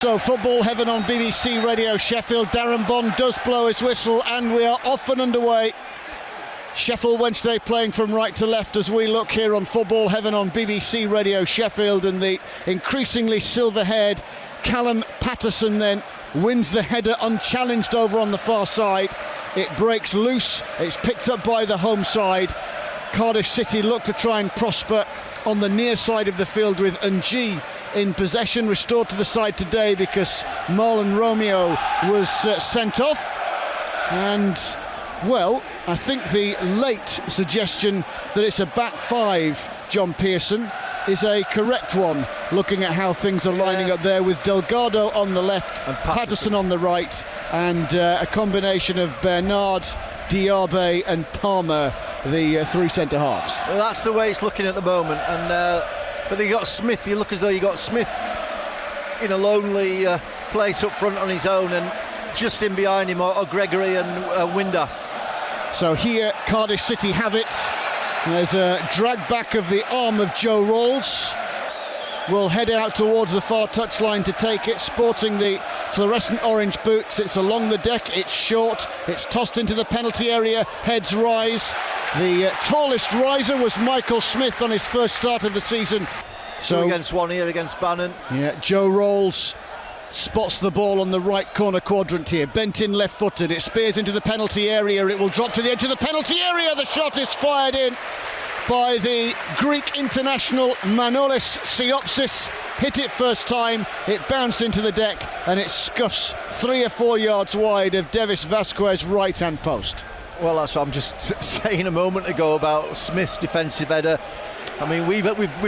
So football heaven on BBC Radio Sheffield. Darren Bond does blow his whistle and we are off and underway. Sheffield Wednesday playing from right to left as we look here on football heaven on BBC Radio Sheffield, and the increasingly silver-haired Callum Patterson then wins the header unchallenged over on the far side. It breaks loose, it's picked up by the home side. Cardiff City look to try and prosper on the near side of the field with Ng in possession, restored to the side today because Marlon Romeo was sent off. And well, I think the late suggestion that it's a back five, John Pearson, is a correct one, looking at how things are lining up there with Delgado on the left and Patterson on the right, and a combination of Bernard, Diaby and Palmer, the three centre-halves. Well, that's the way it's looking at the moment, and but you got Smith. You look as though you got Smith in a lonely place up front on his own, and just in behind him are Gregory and Windass. So here Cardiff City have it. There's a drag back of the arm of Joe Rawls. Will head out towards the far touchline to take it, sporting the fluorescent orange boots. It's along the deck, it's short, it's tossed into the penalty area, heads rise. The tallest riser was Michael Smith on his first start of the season. So against one here against Bannon. Yeah, Joe Rawls spots the ball on the right corner quadrant here, bent in left-footed, it spears into the penalty area, it will drop to the edge of the penalty area. The shot is fired in by the Greek international Manolis Siopsis. Hit it first time, it bounced into the deck and it scuffs 3 or 4 yards wide of Devis Vasquez' right hand post. Well, that's what I'm just saying a moment ago about Smith's defensive header. I mean, we've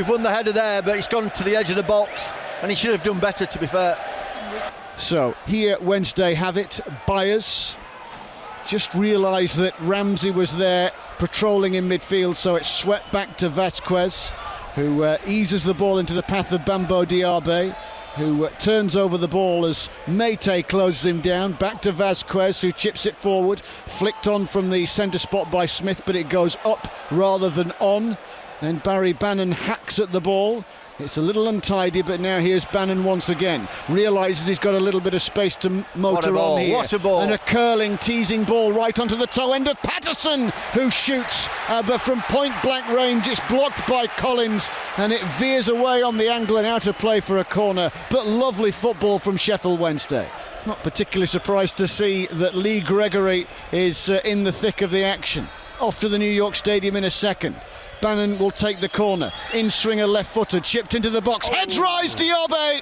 won the header there, but it's gone to the edge of the box and he should have done better, to be fair. So here Wednesday have it. Byers just realised that Ramsey was there patrolling in midfield, so it's swept back to Vasquez, who eases the ball into the path of Bambo Diaby, who turns over the ball as Mayte closes him down. Back to Vasquez, who chips it forward, flicked on from the centre spot by Smith, but it goes up rather than on. Then Barry Bannon hacks at the ball. It's a little untidy, but now here's Bannon once again. Realises he's got a little bit of space to motor on here. What a ball. And a curling, teasing ball right onto the toe end of Patterson, who shoots, but from point-blank range, it's blocked by Collins, and it veers away on the angle and out of play for a corner. But lovely football from Sheffield Wednesday. Not particularly surprised to see that Lee Gregory is in the thick of the action. Off to the New York Stadium in a second. Bannon will take the corner, in-swinger left-footed, chipped into the box, heads rise Diaby!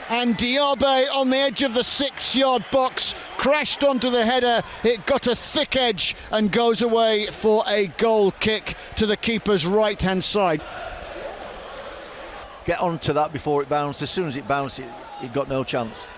And Diaby on the edge of the 6-yard box, crashed onto the header, it got a thick edge and goes away for a goal kick to the keeper's right-hand side. Get onto that before it bounced. As soon as it bounced, it got no chance.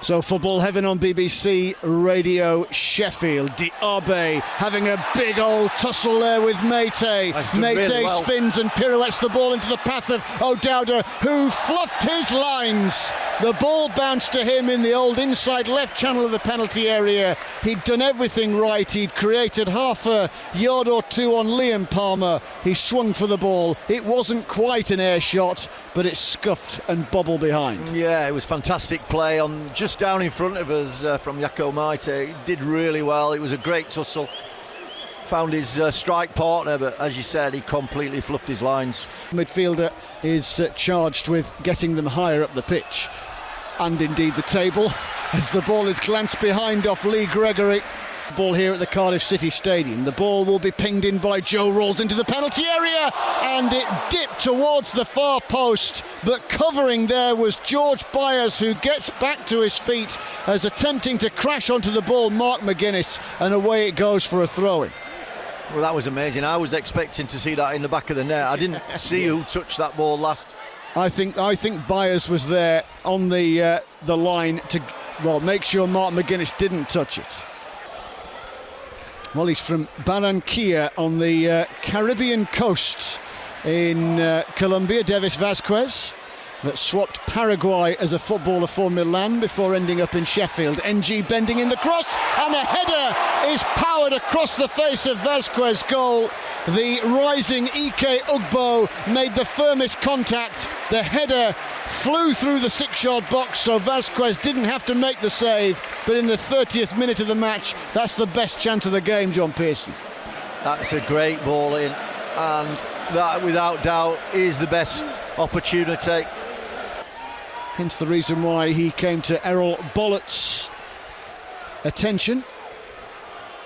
So football heaven on BBC Radio Sheffield. Diaby having a big old tussle there with Mayte. Mayte really well. Spins and pirouettes the ball into the path of O'Dowda, who fluffed his lines. The ball bounced to him in the old inside left channel of the penalty area. He'd done everything right. He'd created half a yard or two on Liam Palmer. He swung for the ball. It wasn't quite an air shot, but it scuffed and bobbled behind. Yeah, it was fantastic play on just down in front of us from Jaco Mayte. He did really well. It was a great tussle. Found his strike partner, but as you said, he completely fluffed his lines. Midfielder is charged with getting them higher up the pitch, and indeed the table, as the ball is glanced behind off Lee Gregory. Ball here at the Cardiff City Stadium. The ball will be pinged in by Joe Rawls into the penalty area, and it dipped towards the far post, but covering there was George Byers, who gets back to his feet as attempting to crash onto the ball Mark McGuinness, and away it goes for a throw-in. Well, that was amazing. I was expecting to see that in the back of the net. I didn't see who touched that ball last. I think Byers was there on the line to make sure Mark McGuinness didn't touch it. Well, he's from Barranquilla on the Caribbean coast in Colombia, Devis Vasquez. that swapped Paraguay as a footballer for Milan before ending up in Sheffield. NG bending in the cross, and a header is powered across the face of Vasquez goal. The rising Ike Ugbo made the firmest contact. The header flew through the 6-yard box, so Vasquez didn't have to make the save, but in the 30th minute of the match, that's the best chance of the game, John Pearson. That's a great ball in, and that without doubt is the best opportunity. Hence the reason why he came to Errol Bollett's attention,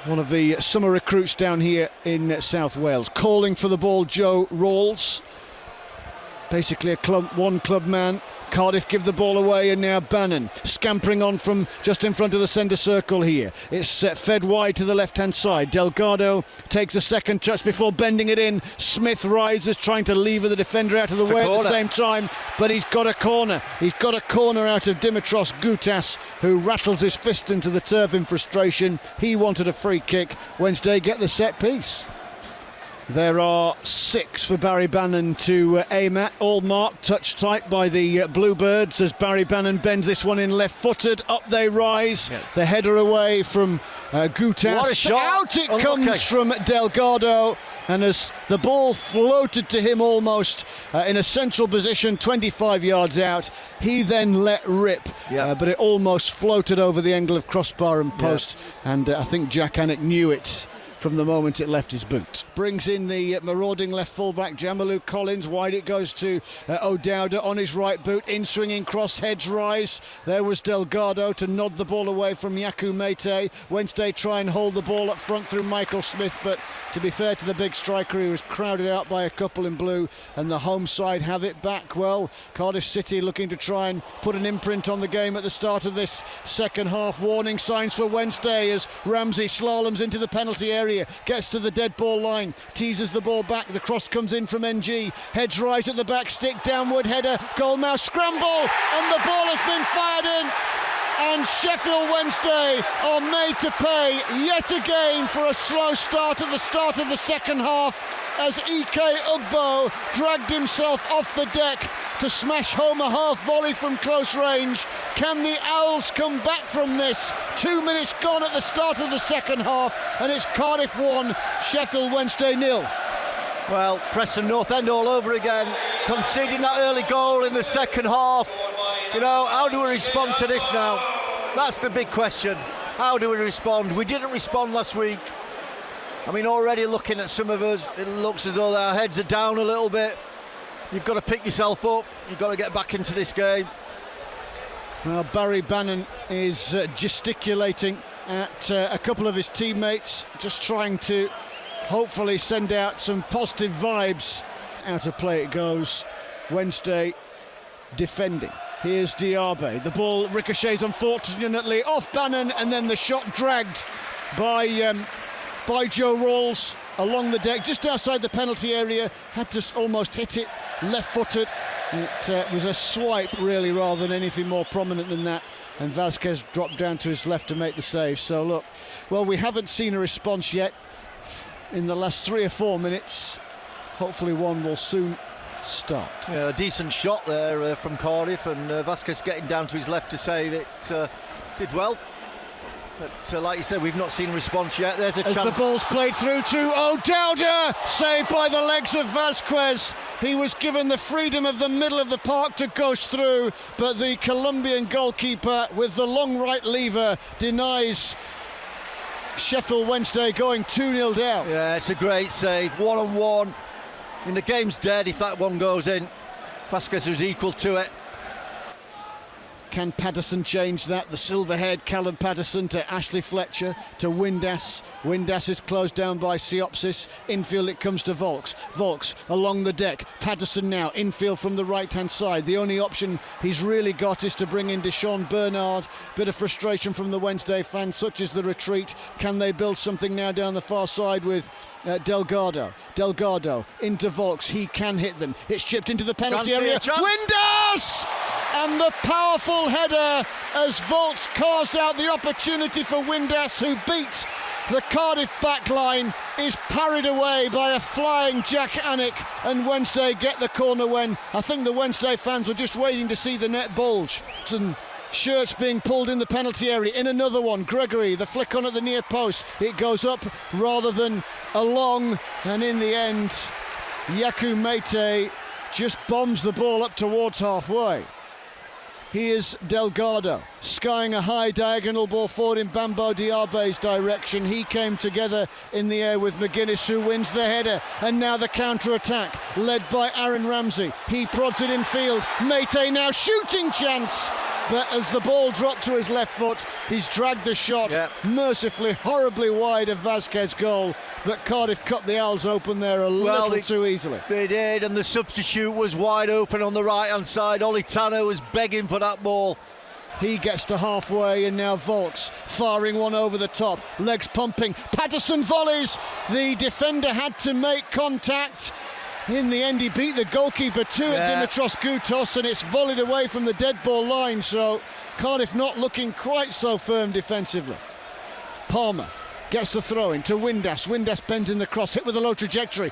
one of the summer recruits down here in South Wales. Calling for the ball, Joe Rawls, basically a one club man. Cardiff give the ball away, and now Bannon scampering on from just in front of the centre circle here. It's fed wide to the left-hand side. Delgado takes a second touch before bending it in. Smith rises, trying to lever the defender out of the way at the same time, but he's got a corner. He's got a corner out of Dimitros Goutas, who rattles his fist into the turf in frustration. He wanted a free kick. Wednesday get the set piece. There are 6 for Barry Bannon to aim at, all marked touch tight by the Bluebirds as Barry Bannon bends this one in left-footed. Up they rise, the header away from Goutas. What a shot. Out it comes from Delgado, and as the ball floated to him almost in a central position 25 yards out, he then let rip, but it almost floated over the angle of crossbar and post, and I think Jack Annick knew it from the moment it left his boot. Brings in the marauding left fullback Jamalu Collins. Wide it goes to O'Dowda on his right boot. In swinging cross, heads rise. There was Delgado to nod the ball away from Yaku Mete. Wednesday try and hold the ball up front through Michael Smith, but to be fair to the big striker, he was crowded out by a couple in blue, and the home side have it back. Well, Cardiff City looking to try and put an imprint on the game at the start of this second half. Warning signs for Wednesday as Ramsey slaloms into the penalty area, gets to the dead ball line, teases the ball back, the cross comes in from NG, heads rise at the back stick, downward header, goalmouth scramble, and the ball has been fired in, and Sheffield Wednesday are made to pay yet again for a slow start at the start of the second half as Ike Ugbo dragged himself off the deck to smash home a half volley from close range. Can the Owls come back from this? 2 minutes gone at the start of the second half, and it's Cardiff 1, Sheffield Wednesday 0. Well, Preston North End all over again, conceding that early goal in the second half. You know, how do we respond to this now? That's the big question. How do we respond? We didn't respond last week. I mean, already looking at some of us, it looks as though our heads are down a little bit. You've got to pick yourself up. You've got to get back into this game. Well, Barry Bannon is gesticulating at a couple of his teammates, just trying to hopefully send out some positive vibes. Out of play it goes. Wednesday defending. Here's Diaby. The ball ricochets unfortunately off Bannon, and then the shot dragged by Joe Rawls along the deck, just outside the penalty area. Had to almost hit it left-footed. It was a swipe really rather than anything more prominent than that, and Vasquez dropped down to his left to make the save. So look, well, we haven't seen a response yet in the last 3 or 4 minutes. Hopefully one will soon start. Yeah, a decent shot there from Cardiff, and Vasquez getting down to his left to save it. Did well. But like you said, we've not seen a response yet. There's a chance. As the ball's played through to O'Dowda, saved by the legs of Vasquez. He was given the freedom of the middle of the park to ghost through, but the Colombian goalkeeper with the long right lever denies Sheffield Wednesday going 2-0 down. Yeah, it's a great save. 1-on-1. I mean, the game's dead if that one goes in. Vasquez was equal to it. Can Patterson change that? The silver-haired Callum Patterson to Ashley Fletcher to Windass. Windass is closed down by Siopsis. Infield it comes to Volks. Volks along the deck. Patterson now infield from the right-hand side. The only option he's really got is to bring in Deshaun Bernard. Bit of frustration from the Wednesday fans, such is the retreat. Can they build something now down the far side with Delgado into Volks? He can hit them. It's chipped into the penalty area. Windass! And the powerful header as Volks carves out the opportunity for Windass, who beats The Cardiff backline is parried away by a flying Jack Anick, and Wednesday get the corner when I think the Wednesday fans were just waiting to see the net bulge. And shirts being pulled in the penalty area. In another one, Gregory, the flick on at the near post. It goes up rather than along, and in the end, Yaku Mete just bombs the ball up towards halfway. Here's Delgado, skying a high diagonal ball forward in Bambo Diabe's direction. He came together in the air with McGuinness, who wins the header. And now the counter-attack, led by Aaron Ramsey. He prods it in field. Mete now shooting chance. But as the ball dropped to his left foot, he's dragged the shot mercifully, horribly wide of Vasquez goal. But Cardiff cut the Owls open there a little too easily. They did, and the substitute was wide open on the right-hand side. Ollie Tanner was begging for that ball. He gets to halfway, and now Volks firing one over the top. Legs pumping. Patterson volleys. The defender had to make contact. In the end, he beat the goalkeeper to it, Dimitros Goutos, and it's volleyed away from the dead ball line. So Cardiff not looking quite so firm defensively. Palmer gets the throw in to Windass. Windass bends in the cross, hit with a low trajectory.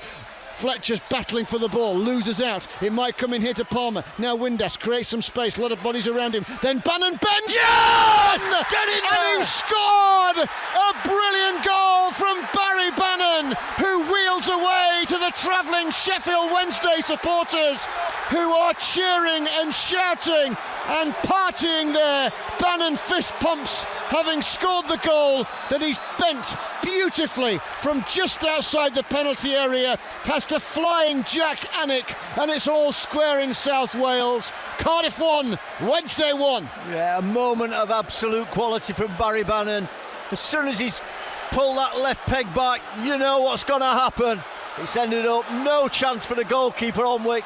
Fletcher's battling for the ball, loses out. It might come in here to Palmer. Now Windass creates some space, a lot of bodies around him. Then Bannon bends. Yes! Get in there! And he scored a brilliant goal from Barry Bannon, who wheels away to the travelling Sheffield Wednesday supporters, who are cheering and shouting and partying there. Bannon fist pumps, having scored the goal that he's bent beautifully from just outside the penalty area past a flying Jack Anick, and it's all square in South Wales. Cardiff 1, Wednesday 1. Yeah, a moment of absolute quality from Barry Bannon. As soon as he's pulled that left peg back, you know what's going to happen. It's ended up no chance for the goalkeeper Onwick.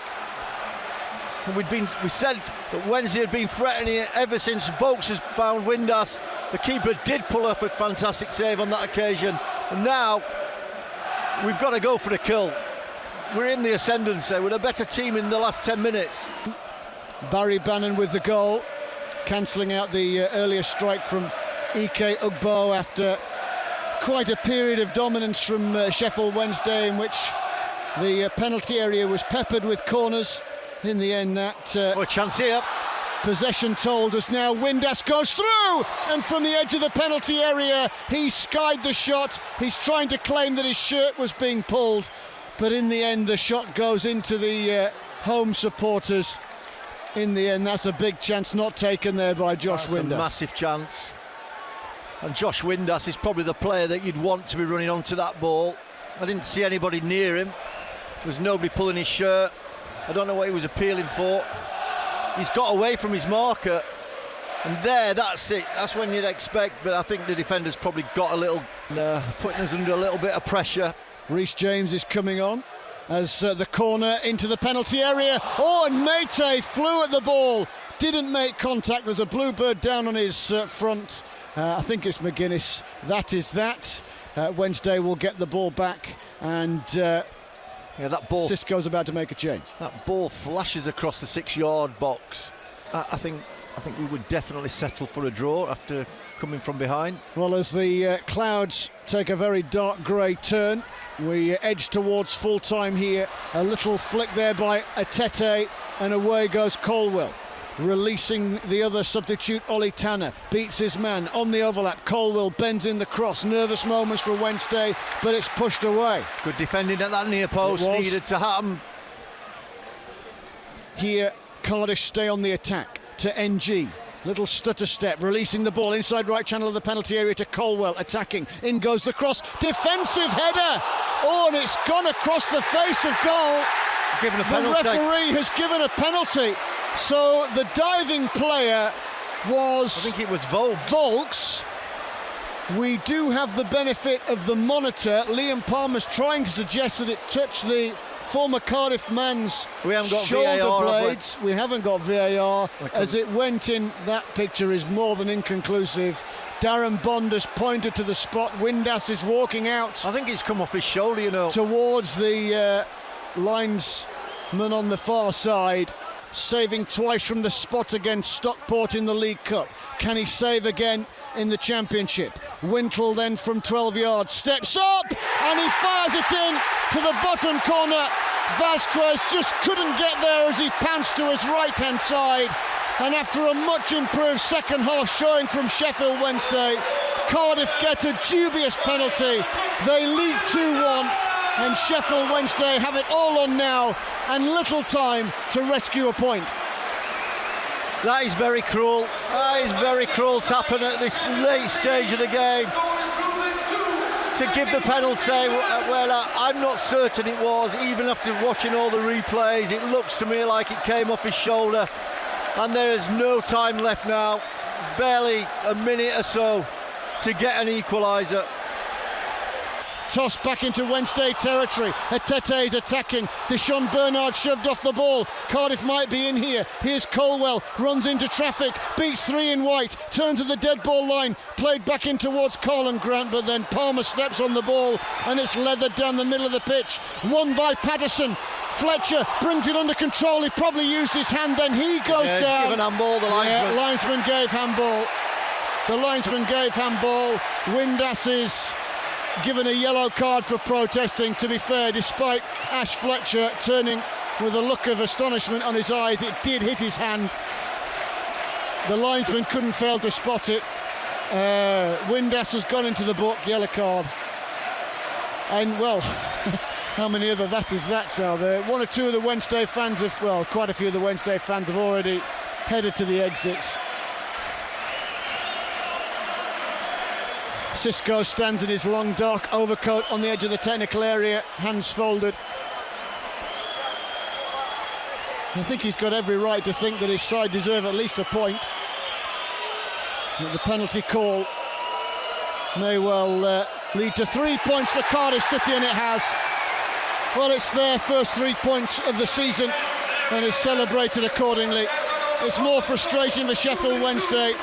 And we said that Wednesday had been threatening it ever since Volks has found Windass. The keeper did pull off a fantastic save on that occasion, and now we've got to go for the kill. We're in the ascendancy. We're a better team in the last 10 minutes. Barry Bannon with the goal, cancelling out the earlier strike from Ike Ugbo after quite a period of dominance from Sheffield Wednesday, in which the penalty area was peppered with corners. In the end, that a chance here. Possession told us now. Windass goes through, and from the edge of the penalty area, he skied the shot. He's trying to claim that his shirt was being pulled, but in the end, the shot goes into the home supporters. In the end, that's a big chance not taken there by Josh Windass. That's a massive chance. And Josh Windass is probably the player that you'd want to be running onto that ball. I didn't see anybody near him. There was nobody pulling his shirt. I don't know what he was appealing for. He's got away from his marker, and that's it. That's when you'd expect, but I think the defender's probably got a little, putting us under a little bit of pressure. Reece James is coming on as the corner into the penalty area. Oh, and Mete flew at the ball, didn't make contact. There's a bluebird down on his front. I think it's McGuinness. That is that. Wednesday will get the ball back, and that ball. Cisco's about to make a change. That ball flashes across the 6-yard box. I think we would definitely settle for a draw after coming from behind. Well, as the clouds take a very dark grey turn, we edge towards full time here. A little flick there by Atete, and away goes Colwell. Releasing the other substitute, Ollie Tanner beats his man on the overlap. Colwell bends in the cross. Nervous moments for Wednesday, but it's pushed away. Good defending at that near post, needed to happen. Here, Cardiff stay on the attack to NG. Little stutter step, releasing the ball inside right channel of the penalty area to Colwell, attacking. In goes the cross, defensive header. Oh, and it's gone across the face of goal. Given a penalty. The referee has given a penalty. So the diving player was, I think it was Volks. We do have the benefit of the monitor. Liam Palmer's trying to suggest that it touched the former Cardiff man's shoulder blades. We haven't got VAR. As it went in, that picture is more than inconclusive. Darren Bond has pointed to the spot. Windass is walking out. I think it's come off his shoulder, towards the linesman on the far side. saving twice from the spot against Stockport in the League Cup. Can he save again in the Championship? Wintle then from 12 yards steps up and he fires it in to the bottom corner. Vasquez just couldn't get there as he pounced to his right-hand side. And after a much improved second half showing from Sheffield Wednesday, Cardiff get a dubious penalty. They lead 2-1 and Sheffield Wednesday have it all on now and little time to rescue a point. That is very cruel. That is very cruel to happen at this late stage of the game. To give the penalty, well, I'm not certain it was. Even after watching all the replays, it looks to me like it came off his shoulder. And there is no time left now. Barely a minute or so to get an equaliser. Toss back into Wednesday territory. Etete is attacking. Deshaun Bernard shoved off the ball. Cardiff might be in here. Here's Colwell, runs into traffic, beats three in white, turns to the dead ball line, played back in towards Colin Grant, but then Palmer steps on the ball and it's leathered down the middle of the pitch. Won by Patterson. Fletcher brings it under control. He probably used his hand, then he goes down. Given handball, the linesman. Yeah, linesman gave handball. The linesman gave handball. Windass is given a yellow card for protesting. To be fair, despite Ash Fletcher turning with a look of astonishment on his eyes, it did hit his hand. The linesman couldn't fail to spot it. Windass has gone into the book, yellow card. And well, how many other that is that are there? One or two of the Wednesday fans have, well, quite a few of the Wednesday fans have already headed to the exits. Xisco stands in his long dark overcoat on the edge of the technical area, hands folded. I think he's got every right to think that his side deserve at least a point. The penalty call may well lead to 3 points for Cardiff City, and it has. Well, it's their first 3 points of the season and is celebrated accordingly. It's more frustration for Sheffield Wednesday.